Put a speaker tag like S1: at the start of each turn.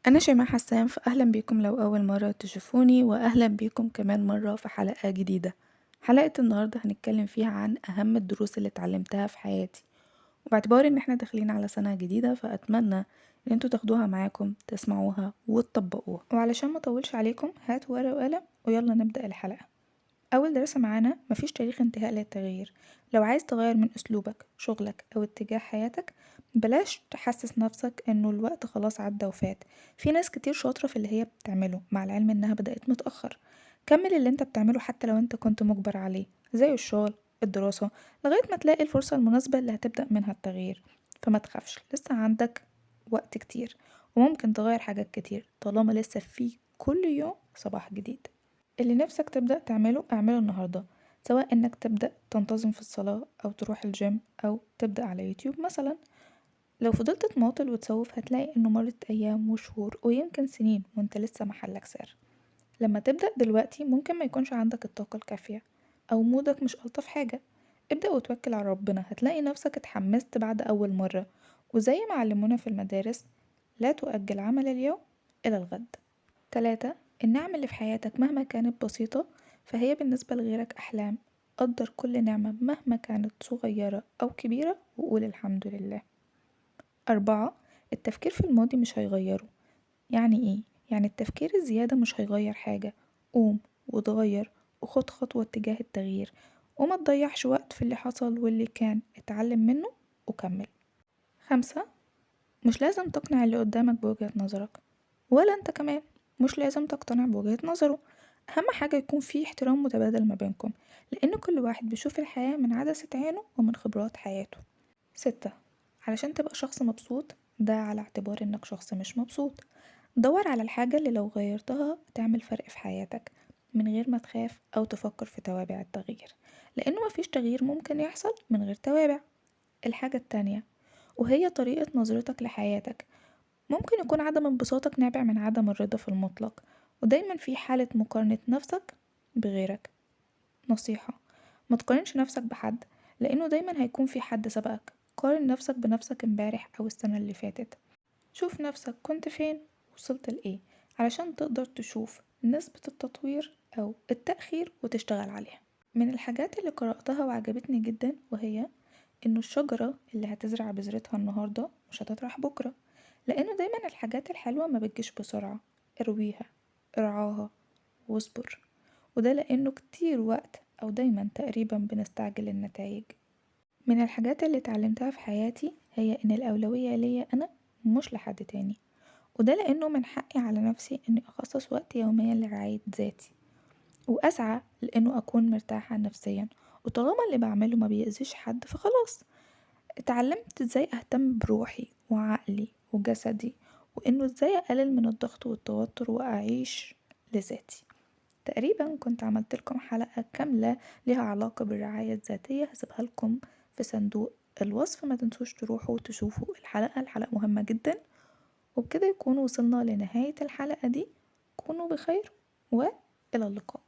S1: أنا شيماء حسان، فأهلا بيكم لو أول مرة تشوفوني، وأهلا بيكم كمان مرة في حلقة جديدة. حلقة النهاردة هنتكلم فيها عن أهم الدروس اللي اتعلمتها في حياتي، وباعتبار إن احنا داخلين على سنة جديدة فأتمنى إن انتوا تاخدوها معاكم تسمعوها وتطبقوها. وعلشان ما اطولش عليكم هاتوا ورقة وقلم ويلا نبدأ الحلقة. أول درس معانا: مفيش تاريخ انتهاء للتغيير. لو عايز تغير من أسلوبك، شغلك أو اتجاه حياتك، بلاش تحسس نفسك إنه الوقت خلاص عدى وفات. في ناس كتير شاطرة في اللي هي بتعمله مع العلم إنها بدأت متأخر. كمل اللي انت بتعمله حتى لو انت كنت مجبر عليه، زي الشغل، الدراسة، لغاية ما تلاقي الفرصة المناسبة اللي هتبدأ منها التغيير. فما تخافش، لسه عندك وقت كتير، وممكن تغير حاجات كتير طالما لسه في كل يوم صباح جديد. اللي نفسك تبدأ تعمله اعمله النهاردة، سواء انك تبدأ تنتظم في الصلاة او تروح الجيم او تبدأ على يوتيوب مثلا. لو فضلت تماطل وتسوف هتلاقي انه مرت ايام وشهور ويمكن سنين وانت لسه محلك سر. لما تبدأ دلوقتي ممكن ما يكونش عندك الطاقة الكافية او مودك مش ألطف حاجة. ابدأ وتوكل على ربنا، هتلاقي نفسك اتحمست بعد اول مرة. وزي ما علمونا في المدارس: لا تؤجل عمل اليوم إلى الغد. 3. النعم اللي في حياتك مهما كانت بسيطة فهي بالنسبة لغيرك أحلام. قدر كل نعمة مهما كانت صغيرة أو كبيرة وقول الحمد لله. 4. التفكير في الماضي مش هيغيره. يعني ايه؟ يعني التفكير الزيادة مش هيغير حاجة. قوم وتغير وخد خطوة تجاه التغيير، وما تضيعش وقت في اللي حصل واللي كان، اتعلم منه وكمل. 5. مش لازم تقنع اللي قدامك بوجهة نظرك، ولا انت كمان مش لازم تقتنع بوجهة نظره. اهم حاجة يكون في احترام متبادل ما بينكم، لان كل واحد بيشوف الحياة من عدسة عينه ومن خبرات حياته. 6. علشان تبقى شخص مبسوط، ده على اعتبار انك شخص مش مبسوط، دور على الحاجة اللي لو غيرتها تعمل فرق في حياتك، من غير ما تخاف او تفكر في توابع التغيير، لانه مفيش تغيير ممكن يحصل من غير توابع. الحاجة التانية وهي طريقة نظرتك لحياتك. ممكن يكون عدم انبساطك نابع من عدم الرضا في المطلق، ودايما في حالة مقارنة نفسك بغيرك. نصيحة: ما تقارنش نفسك بحد، لأنه دايما هيكون في حد سبقك. قارن نفسك بنفسك امبارح أو السنة اللي فاتت. شوف نفسك كنت فين، وصلت لإيه، علشان تقدر تشوف نسبة التطوير أو التأخير وتشتغل عليها. من الحاجات اللي قرأتها وعجبتني جدا وهي إنه الشجرة اللي هتزرع بذرتها النهاردة مش هتطرح بكرة، لأنه دايما الحاجات الحلوة ما بتجيش بسرعة. ارويها، ارعاها، واصبر. وده لأنه كتير وقت أو دايما تقريبا بنستعجل النتائج. من الحاجات اللي اتعلمتها في حياتي هي إن الأولوية ليا أنا، مش لحد تاني. وده لأنه من حقي على نفسي إني أخصص وقت يوميا لرعاية ذاتي، وأسعى لأنه أكون مرتاحة نفسيا. وطالما اللي بعمله ما بيأذيش حد فخلاص. اتعلمت ازاي اهتم بروحي وعقلي وجسدي، وانه ازاي اقلل من الضغط والتوتر واعيش لذاتي. تقريبا كنت عملت لكم حلقة كاملة لها علاقة بالرعاية الذاتية، هسيبها لكم في صندوق الوصف، ما تنسوش تروحوا تشوفوا الحلقة مهمة جدا. وبكده يكون وصلنا لنهاية الحلقة دي. كونوا بخير، وإلى اللقاء.